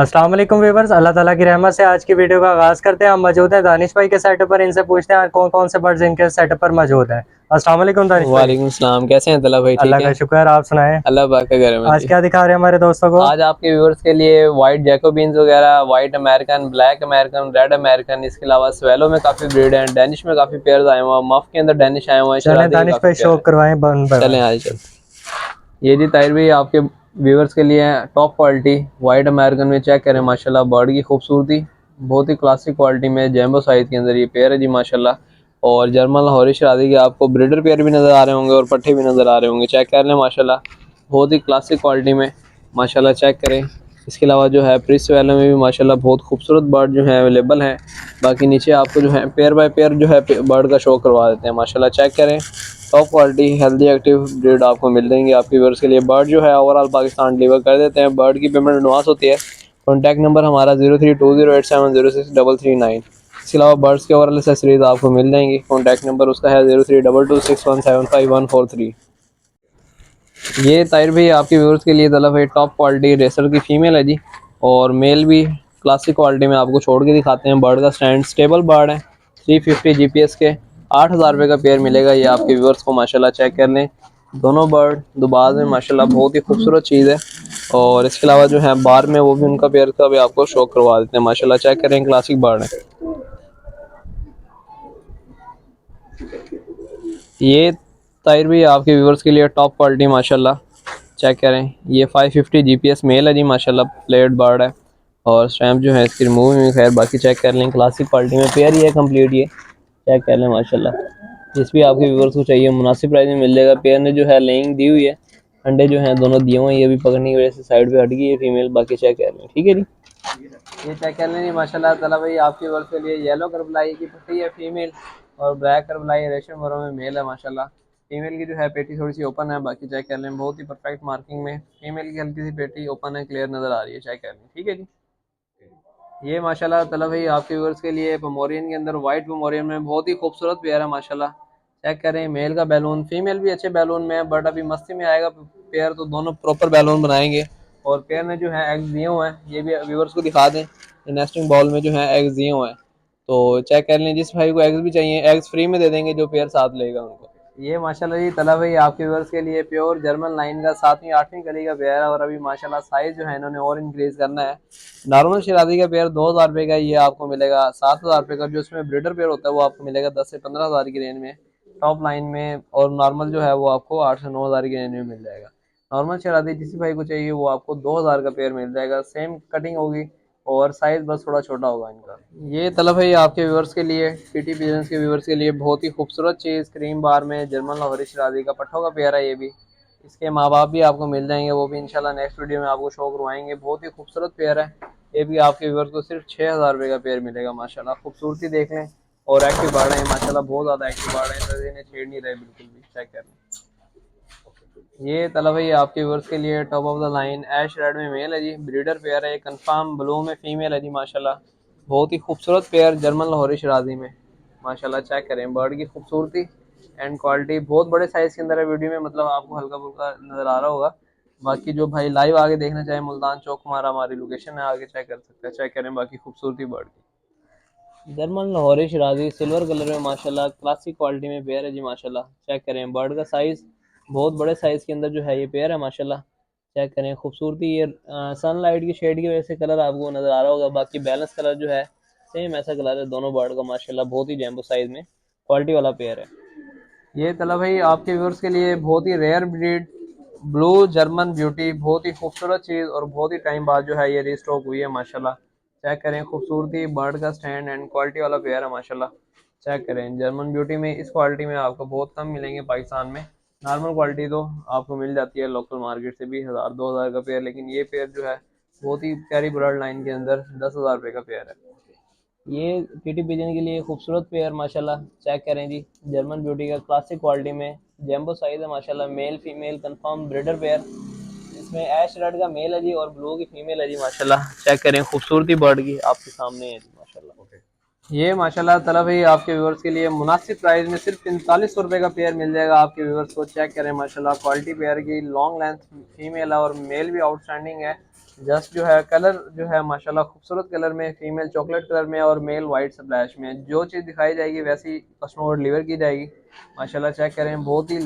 अस्सलाम वालेकुम व्यूअर्स, अल्लाह ताला की रहमत से आज की वीडियो का आगाज़ करते हैं। हम मौजूद हैं दानिश भाई के सेटअप पर। इनसे पूछते हैं कौन कौन से बर्ड्स इनके सेटअप पर मौजूद हैं। अस्सलाम वालेकुम दानिश भाई। वालेकुम सलाम। कैसे हैं तला भाई? अल्लाह ठीक का है। शुक्र, आप सुनाएं। अल्लाह पाक का करम है आज जी। क्या दिखा रहे हैं हमारे दोस्तों को? आज आपके व्यूअर्स के लिए वाइट जैकोबीन्स वगैरह, white American, black American, red American, इसके अलावा स्वेलो में काफ़ी ब्रीड हैं, डेनिश में काफ़ी पेयर्स आए हुए हैं, मफ के अंदर डेनिश आए हुए हैं, चलें शरादी के दानिश काफ़ी भाई, पेयर शो हैं। करवाएं वन बाय चलें वन। आज चलते। ये जी ताहिर भाई आपके व्यूअर्स के लिए टॉप क्वालिटी वाइट अमेरिकन में चेक करें माशाल्लाह, बर्ड की खूबसूरती बहुत ही क्लासिक क्वालिटी में जैम्बो साइज के अंदर ये पेयर है जी माशाल्लाह। और जर्मन लाहौरी शरादी के आपको ब्रीडर पेयर भी नज़र आ रहे होंगे और पट्टे भी नज़र आ रहे होंगे, चेक कर लें माशाल्लाह, बहुत ही क्लासिक क्वालिटी में माशाल्लाह चेक करें। इसके अलावा जो है प्रिस वैलो में भी माशाल्लाह बहुत खूबसूरत बर्ड जो है अवेलेबल हैं। बाकी नीचे आपको जो है पेयर बाय पेयर जो है बर्ड का शो करवा देते हैं माशाल्लाह, चेक करें। Top quality healthy active breed आपको मिल जाएंगे आपके व्यूअर्स के लिए। बर्ड जो है ओवरऑल पाकिस्तान डिलीवर कर देते हैं। बर्ड की पेमेंट एडवांस होती है। कॉन्टैक्ट नंबर हमारा 0320870639। इसके अलावा बर्ड्स के ओवरऑल एसेसरीज आपको मिल जाएंगी। कॉन्टैक्ट नंबर उसका है 032261755143। ये ताहिर भाई आपके व्यूअर्स के लिए तलब है टॉप क्वालिटी रेसर की फ़ीमेल है जी, और मेल भी क्लासिक क्वालिटी में आपको छोड़ के दिखाते हैं। बर्ड का स्टैंड स्टेबल बर्ड है। 350 जीपीएस के 8,000 रुपये का पेयर मिलेगा ये आपके व्यूअर्स को माशाल्लाह, चेक कर लें। दोनों बर्ड दुबाज में माशाल्लाह बहुत ही खूबसूरत चीज़ है। और इसके अलावा जो है बार में वो भी उनका पेयर का भी आपको शो करवा देते हैं माशाल्लाह, चेक करें क्लासिक बर्ड है ये ताहिर भी आपके व्यूअर्स के लिए टॉप क्वालिटी माशाल्लाह, चेक करें। ये 550 जीपीएस मेल है जी माशाल्लाह, प्लेट बर्ड है। और स्टैम्प जो है इसकी रिमूव में खैर बाकी चेक कर लें, क्लासिक क्वालिटी में पेयर ही है कंप्लीट, ये चेक कर लें माशाल्लाह। जिस भी आपके व्यूअर्स को चाहिए मुनासिब प्राइस में मिल जाएगा। पेयर ने जो है लेइंग दी हुई है, अंडे जो हैं दोनों दिए हुए हैं, ये भी पकड़ने की वजह से साइड पे हट गई है फीमेल, बाकी चेक कर लें, ठीक है जी। ये चेक कर लें माशाल्लाह ताला भाई आपके व्यूअर्स के लिए येलो करबलाई की पट्टी है फीमेल, और ब्लैक करबलाई रेशम भरों में मेल है माशाल्लाह। फीमेल की जो है पेटी थोड़ी सी ओपन है, बाकी चेक कर लें बहुत ही परफेक्ट मार्किंग में। फीमेल की हल्की सी पेटी ओपन है, क्लियर नज़र आ रही है, चेक कर लें, ठीक है जी। ये माशाल्लाह तला भाई आपके व्यूअर्स के लिए पोमोरियन के अंदर वाइट पोमोरियन में बहुत ही खूबसूरत पेयर है माशाल्लाह, चेक करें। मेल का बैलून, फीमेल भी अच्छे बैलून में है, बट अभी मस्ती में आएगा पेयर तो दोनों प्रॉपर बैलून बनाएंगे। और पेयर ने जो है एग्स दिए हुए हैं, ये भी व्यूअर्स को दिखा दें। नेस्टिंग बॉल में जो है एग्स दिए हुए हैं, तो चेक कर लें। जिस भाई को एग्स भी चाहिए एग्स फ्री में दे देंगे जो पेयर साथ लेगा उनको। ये माशाल्लाह जी तला भाई आपके व्यूअर्स के लिए प्योर जर्मन लाइन का 7वीं 8वीं कली का पेयर है, और अभी माशाल्लाह साइज जो है इन्होंने और इंक्रीज करना है। नॉर्मल शरादी का पेयर 2,000 रुपये का, ये आपको मिलेगा 7,000 रुपये का। जो इसमें ब्रीडर पेयर होता है वो आपको मिलेगा 10 से 15,000 की रेंज में टॉप लाइन में, और नॉर्मल जो है वो आपको 8 से 9,000 की रेंज में मिल जाएगा। नॉर्मल शरादी जिस भाई को चाहिए वो आपको 2,000 का पेयर मिल जाएगा, सेम कटिंग होगी और साइज बस थोड़ा छोटा होगा इनका। ये तलब है आपके व्यूअर्स के लिए, पीटी बिजनेस के व्यूअर्स के लिए बहुत ही खूबसूरत चीज़ क्रीम बार में जर्मन लाहौरी शरादी का पट्ठों का पेयर है। ये भी इसके माँ बाप भी आपको मिल जाएंगे, वो भी इंशाल्लाह नेक्स्ट वीडियो में आपको शो करवाएंगे। बहुत ही खूबसूरत पेयर है ये भी आपके व्यूअर्स को सिर्फ 6,000 रुपये का पेयर मिलेगा माशाल्लाह। खूबसूरती देख लें, और एक्टिव बाढ़ है माशाल्लाह, बहुत ज़्यादा एक्टिव बाढ़ है, तो इन्हें छेड़ नहीं रहे बिल्कुल भी, चेक कर लें। ये तलब है आपके व्यूअर्स के लिए top of the line ash red में मेल है जी, ब्रीडर पेयर है। कंफर्म ब्लू में फीमेल है जी माशाल्लाह, बहुत ही खूबसूरत पेयर जर्मन लाहौरी शराजी में माशाल्लाह, चेक करें बर्ड की खूबसूरती एंड क्वालिटी। बहुत बड़े साइज़ के अंदर है, वीडियो में मतलब आपको हल्का फुल्का नज़र आ रहा होगा। बाकी जो भाई लाइव आगे देखना चाहे मुल्तान चौक हमारा हमारी लोकेशन है, आगे चेक कर सकते हैं, चेक करें बाकी खूबसूरती बर्ड की। जर्मन लाहौरी शराजी सिल्वर कलर में माशाल्लाह, क्लासिक क्वालिटी में पेयर है जी माशाल्लाह, चेक करें। बर्ड का साइज़ बहुत बड़े साइज़ के अंदर जो है ये पेयर है माशाल्लाह, चेक करें खूबसूरती। ये सनलाइट की शेड की वजह से कलर आपको नज़र आ रहा होगा, बाकी बैलेंस कलर जो है सेम ऐसा कलर है दोनों बर्ड का माशाल्लाह, बहुत ही जैम्बो साइज़ में क्वालिटी वाला पेयर है। ये तलब भाई आपके व्यूअर्स के लिए बहुत ही rare breed blue German beauty, बहुत ही खूबसूरत चीज़, और बहुत ही टाइम बाद जो है ये रीस्टॉक हुई है माशाल्लाह, चेक करें खूबसूरती बर्ड का स्टैंड एंड क्वालिटी वाला पेयर है माशाल्लाह, चेक करें। जर्मन ब्यूटी में इस क्वालिटी में आपको बहुत कम मिलेंगे पाकिस्तान में। नॉर्मल क्वालिटी तो आपको मिल जाती है लोकल मार्केट से भी 1,000 2,000 का पेयर, लेकिन ये पेयर जो है बहुत ही प्यारी ब्लड लाइन के अंदर 10,000 रुपये का पेयर है। ये पीटी पिजन के लिए खूबसूरत पेयर माशाल्लाह, चेक करें जी। जर्मन ब्यूटी का क्लासिक क्वालिटी में जैम्बो साइज है माशाल्लाह, male female confirm breeder pair. इसमें ऐश रेड का मेल है जी और ब्लू की फीमेल है जी माशाल्लाह, चेक करें खूबसूरती बर्ड की आपके सामने है जी माशाल्लाह। ये माशाल्लाह तलब है आपके व्यूअर्स के लिए मुनासिब प्राइस में सिर्फ 4500 रुपये का पेयर मिल जाएगा आपके व्यूअर्स को, चेक करें माशाल्लाह क्वालिटी पेयर की। लॉन्ग लेंथ फीमेल है और मेल भी आउटस्टैंडिंग है, जस्ट जो है कलर जो है माशाल्लाह खूबसूरत कलर में, फीमेल चॉकलेट कलर में और मेल वाइट स्प्लैश में। जो चीज़ दिखाई जाएगी वैसी कस्टमर को डिलीवर की जाएगी। माशाल्लाह चेक करें, बहुत ही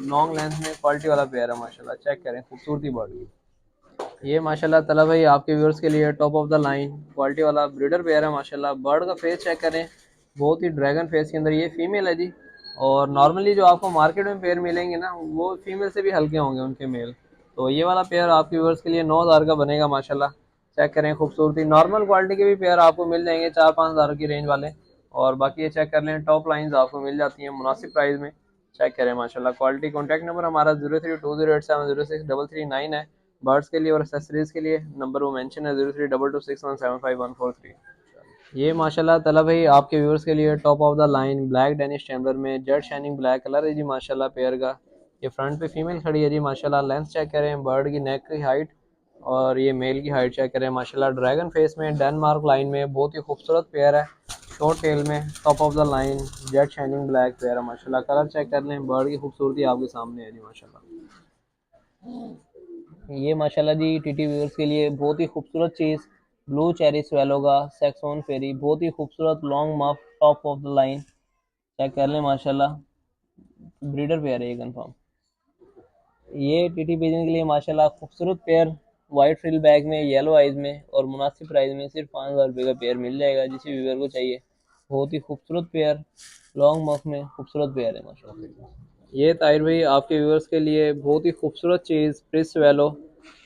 लॉन्ग लेंथ में क्वालिटी वाला पेयर है माशाल्लाह। चेक करें खूबसूरती बॉडी। ये माशाल्लाह तला भाई आपके व्यूअर्स के लिए top of the line quality वाला ब्रीडर पेयर है माशाल्लाह। बर्ड का फेस चेक करें, बहुत ही ड्रैगन फेस के अंदर ये फीमेल है जी। और नॉर्मली जो आपको मार्केट में पेयर मिलेंगे ना, वो फीमेल से भी हल्के होंगे उनके मेल। तो ये वाला पेयर आपके व्यूअर्स के लिए 9,000 का बनेगा माशाल्लाह। चेक करें खूबसूरती। नॉर्मल क्वालिटी के भी पेयर आपको मिल जाएंगे 4-5 हज़ार की रेंज वाले। और बाकी ये चेक कर लें, टॉप लाइंस आपको मिल जाती हैं मुनासिब प्राइस में। चेक करें माशाल्लाह क्वालिटी। कॉन्टैक्ट नंबर हमारा 0320870699 है बर्ड्स के लिए। और एक्सेसरीज के लिए नंबर वो मेंशन है 032261754143। ये माशाल्लाह तला भाई आपके व्यूअर्स के लिए top of the line black Danish tumbler में जेट शाइनिंग ब्लैक कलर है जी माशाल्लाह पेयर का। ये फ्रंट पे फीमेल खड़ी है जी माशाल्लाह। लेंथ चेक करें, बर्ड की नेक की हाइट और ये मेल की हाइट चेक करें माशाल्लाह। ड्रैगन फेस में डेनमार्क लाइन में बहुत ही खूबसूरत पेयर है। शॉर्ट टेल में top of the line jet shining black pair है माशाल्लाह। कलर चेक कर लें, बर्ड की खूबसूरती आपके सामने है जी माशाल्लाह। ये माशाल्लाह जी टीटी व्यूअर्स के लिए बहुत ही खूबसूरत चीज़ ब्लू चेरी स्वेलो का सैक्सोन फेरी, बहुत ही खूबसूरत long muff top of the line. Check कर लें माशाल्लाह, ब्रीडर पेयर है ये कंफर्म। ये टीटी पिजन के लिए माशाल्लाह खूबसूरत पेयर वाइट फ्रिल बैग में येलो आइज में और मुनासिब प्राइस में सिर्फ 5,000 रुपये का पेयर मिल जाएगा जिस व्यूअर को चाहिए। बहुत ही खूबसूरत पेयर लॉन्ग मफ में खूबसूरत पेयर है माशाल्लाह। ये ताहिर भाई आपके व्यूअर्स के लिए बहुत ही खूबसूरत चीज़ प्रिस वेलो,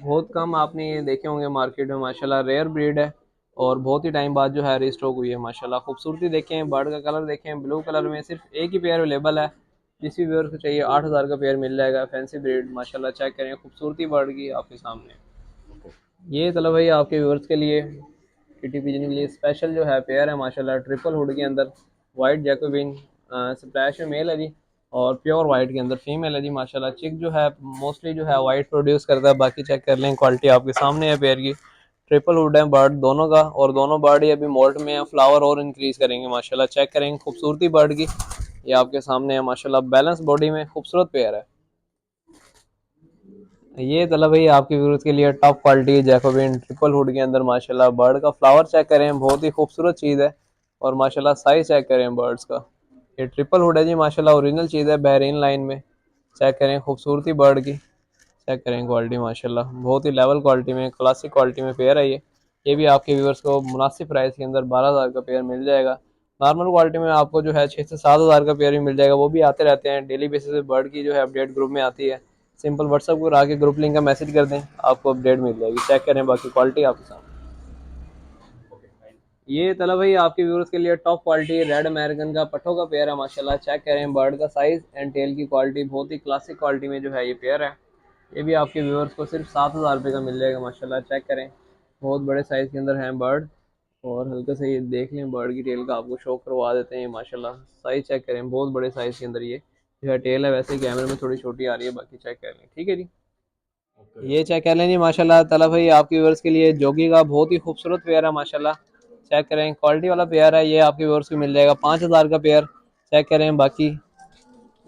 बहुत कम आपने ये देखे होंगे मार्केट में माशाल्लाह। रेयर ब्रीड है और बहुत ही टाइम बाद जो है रिस्टॉक हुई है माशाल्लाह। खूबसूरती देखें, बर्ड का कलर देखें, ब्लू कलर में सिर्फ एक ही पेयर अवेलेबल है। जिस भी व्यूअर को चाहिए 8,000 का पेयर मिल जाएगा। फैंसी ब्रीड माशाल्लाह। चेक करें खूबसूरती बर्ड की आपके सामने। ये चलो भाई आपके व्यूअर्स के लिए टीटी पिजन के लिए स्पेशल जो है पेयर है माशाल्लाह। ट्रिपल हुड के अंदर वाइट जैकोबिन स्प्लैश में मेल है जी और प्योर वाइट के अंदर फीमेल है जी माशाल्लाह। चिक जो है मोस्टली जो है वाइट प्रोड्यूस करता है। बाकी चेक कर लें, क्वालिटी आपके सामने है पेयर की। ट्रिपल हुड है बर्ड दोनों का और दोनों बर्ड ही अभी मोल्ट में है। फ्लावर और इंक्रीज करेंगे माशाल्लाह। चेक करेंगे खूबसूरती बर्ड की, ये आपके सामने है माशाल्लाह। बैलेंस बॉडी में खूबसूरत पेयर है। ये तलब भाई आपके व्यूअर्स के लिए top quality Jacobian triple hood के अंदर माशाल्लाह। बर्ड का फ्लावर चेक करें, बहुत ही खूबसूरत चीज़ है। और माशाल्लाह साइज चेक करें बर्ड्स का। ये ट्रिपल हुड है जी माशाल्लाह, ओरिजिनल चीज़ है बहरीन लाइन में। चेक करें खूबसूरती बर्ड की, चेक करें क्वालिटी माशाल्लाह। बहुत ही लेवल क्वालिटी में, क्लासिक क्वालिटी में पेयर है ये भी आपके व्यूअर्स को मुनासिब प्राइस के अंदर 12,000 का पेयर मिल जाएगा। नॉर्मल क्वालिटी में आपको जो है 6 से 7 हज़ार का पेयर भी मिल जाएगा। वो भी आते रहते हैं डेली बेसिस पे, बर्ड की जो है अपडेट ग्रुप में आती है। सिंपल व्हाट्सअप पर आके ग्रुप लिंक का मैसेज कर दें, आपको अपडेट मिल जाएगी। चेक करें बाकी क्वालिटी आपके सामने। ये तला भाई आपके व्यूअर्स के लिए टॉप क्वालिटी रेड अमेरिकन का पट्ठों का पेयर है माशाल्लाह। चेक करें बर्ड का साइज एंड टेल की क्वालिटी, बहुत ही क्लासिक क्वालिटी में जो है ये पेयर है। ये भी आपके व्यूअर्स को सिर्फ 7,000 रुपये का मिल जाएगा माशाल्लाह। चेक करें, बहुत बड़े साइज़ के अंदर हैं बर्ड। और हल्का से ये देख लें, बर्ड की टेल का आपको शो करवा देते हैं माशाल्लाह। साइज़ चेक करें, बहुत बड़े साइज़ के अंदर ये जो है टेल है। वैसे ही कैमरे में थोड़ी छोटी आ रही है, बाकी चेक कर लें। ठीक है जी, ये चेक कर लें जी माशाल्लाह। तला भाई आपके व्यूअर्स के लिए जोगी का बहुत ही खूबसूरत पेयर है माशाल्लाह। चेक करें क्वालिटी वाला पेयर है ये, आपके व्यूअर्स को मिल जाएगा 5,000 का पेयर। चेक करें बाकी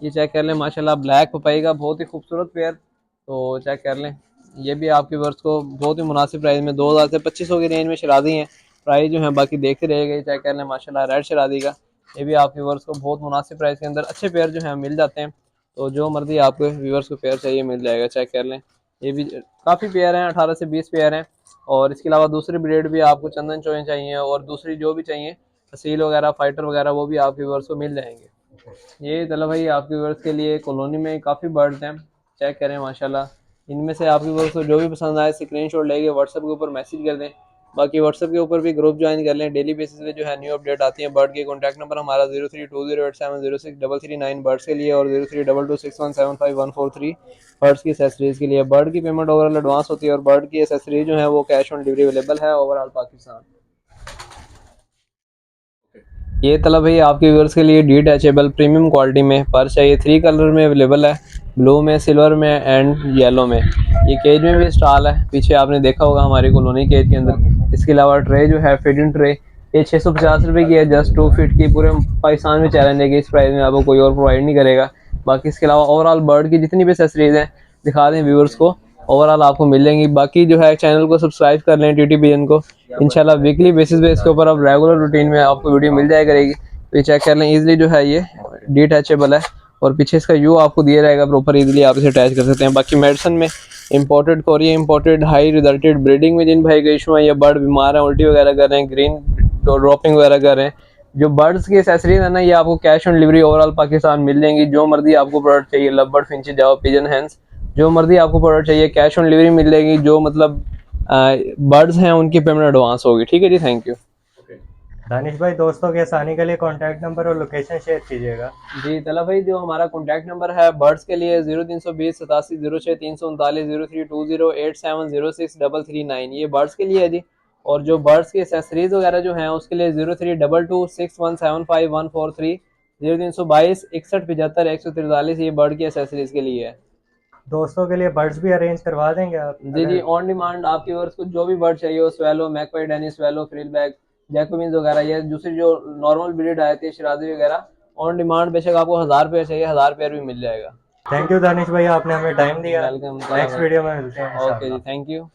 ये चेक कर लें माशाल्लाह। ब्लैक पपाई का बहुत ही खूबसूरत पेयर, तो चेक कर लें। ये भी आपके व्यूअर्स को बहुत ही मुनासिब प्राइस में 2,000 से 2,500 की रेंज में शरादी हैं। प्राइस जो है बाकी देखते रहेगा। ये चेक कर लें माशाल्लाह, रेड शरादी का। ये भी आपके व्यूअर्स को बहुत मुनासिब प्राइस के अंदर अच्छे पेयर जो है मिल जाते हैं। तो जो मर्जी आपके व्यूअर्स को पेयर चाहिए मिल जाएगा। चेक कर लें, ये भी काफ़ी पेयर हैं, 18 से 20 पेयर हैं। और इसके अलावा दूसरी ब्रीड भी आपको चंदन चोएं चाहिए और दूसरी जो भी चाहिए असील वगैरह फाइटर वगैरह, वो भी आपके व्यूअर्स को मिल जाएंगे। ये तलब भाई आपके व्यूअर्स के लिए कॉलोनी में काफ़ी बर्ड्स हैं। चेक करें माशाल्लाह, इनमें से आपके व्यूअर्स को जो भी पसंद आए स्क्रीनशॉट लेके व्हाट्सएप के ऊपर मैसेज कर दें। बाकी व्हाट्सएप के ऊपर भी ग्रुप ज्वाइन कर लें, डेली बेसिस पे जो है न्यू अपडेट आती है बर्ड की। कॉन्टैक्ट नंबर हमारा 0320870633 बर्ड्स के लिए और 032261754143 बर्ड्स की एसेसरीज़ के लिए। बर्ड की पेमेंट ओवरऑल एडवांस होती है और बर्ड की एसेसरीज जो है वो कैश ऑन डिलीवरी अवेलेबल है ओवरऑल पाकिस्तान। ये तलब है आपके व्यूअर्स के लिए डिटैचेबल प्रीमियम क्वालिटी में पर्स है। ये 3 कलर में अवेलेबल है, ब्लू में, सिल्वर में एंड येलो में। ये केज में भी स्टॉल है, पीछे आपने देखा होगा हमारी कॉलोनी केज के अंदर। इसके अलावा ट्रे जो है फीडिंग ट्रे, ये 650 रुपये की है, जस्ट 2 फीट की। पूरे पाकिस्तान में चैलेंज है कि इस प्राइस में आपको कोई और प्रोवाइड नहीं करेगा। बाकी इसके अलावा ओवरऑल बर्ड की जितनी भी एसेसरीज हैं दिखा दें व्यूअर्स को। ओवरऑल आपको मिल जाएंगी। बाकी जो है चैनल को सब्सक्राइब कर लें टीटी पिजन को, इंशाल्लाह वीकली बेसिस पे इसके ऊपर अब रेगुलर रूटीन में आपको वीडियो मिल जाया करेगी। तो ये चेक कर लें, इजीली जो है ये डिटैचेबल है और पीछे इसका यू आपको दिया रहेगा प्रॉपर, इजीली आप इसे अटैच कर सकते हैं। बाकी मेडिसिन में imported Korea imported high resulted breeding में जिन भाई का इशू है या बर्ड बीमार है, उल्टी वगैरह कर रहे हैं, ग्रीन ड्रॉपिंग वगैरह कर रहे हैं, जो बर्ड्स की एसेसरीज है ना, ये आपको cash on delivery overall Pakistan मिल जाएंगी। जो मर्जी आपको प्रोडक्ट चाहिए, लव फिंची जाओ पिजन हैंड्स, जो मर्जी आपको प्रोडक्ट चाहिए कैश ऑन डिलीवरी मिल जाएगी। जो मतलब बर्ड्स हैं उनकी पेमेंट एडवांस होगी। ठीक है जी, थैंक यू। दानिश भाई, दोस्तों की आसानी के लिए कॉन्टैक्ट नंबर और लोकेशन शेयर कीजिएगा। जी तला भाई, जो हमारा कॉन्टैक्ट नंबर है बर्ड्स के लिए 0320 8706 339 0320 8706 ये बर्ड्स के लिए है जी। और जो बर्ड्स की एसेसरीज वगैरह जो हैं उसके लिए 0322 6175 143 0322 61 75 143 ये बर्ड की एसेसरीज के लिए है। दोस्तों के लिए बर्ड्स भी अरेंज करवा देंगे आप? जी जी, ऑन डिमांड आपके व्यूअर्स को जो भी बर्ड चाहिए हो, swallow, magpie, Danish swallow, frill back, jacobins वगैरह, या दूसरी जो नॉर्मल ब्रीड आती है शराजी वगैरह, ऑन डिमांड बेशक आपको 1000 पेयर चाहिए 1000 पेयर भी मिल जाएगा। थैंक यू दानिश भाई, आपने हमें टाइम दिया। वेलकम। नेक्स्ट वीडियो में मिलते हैं ओके जी, इंशाल्लाह। Thank you.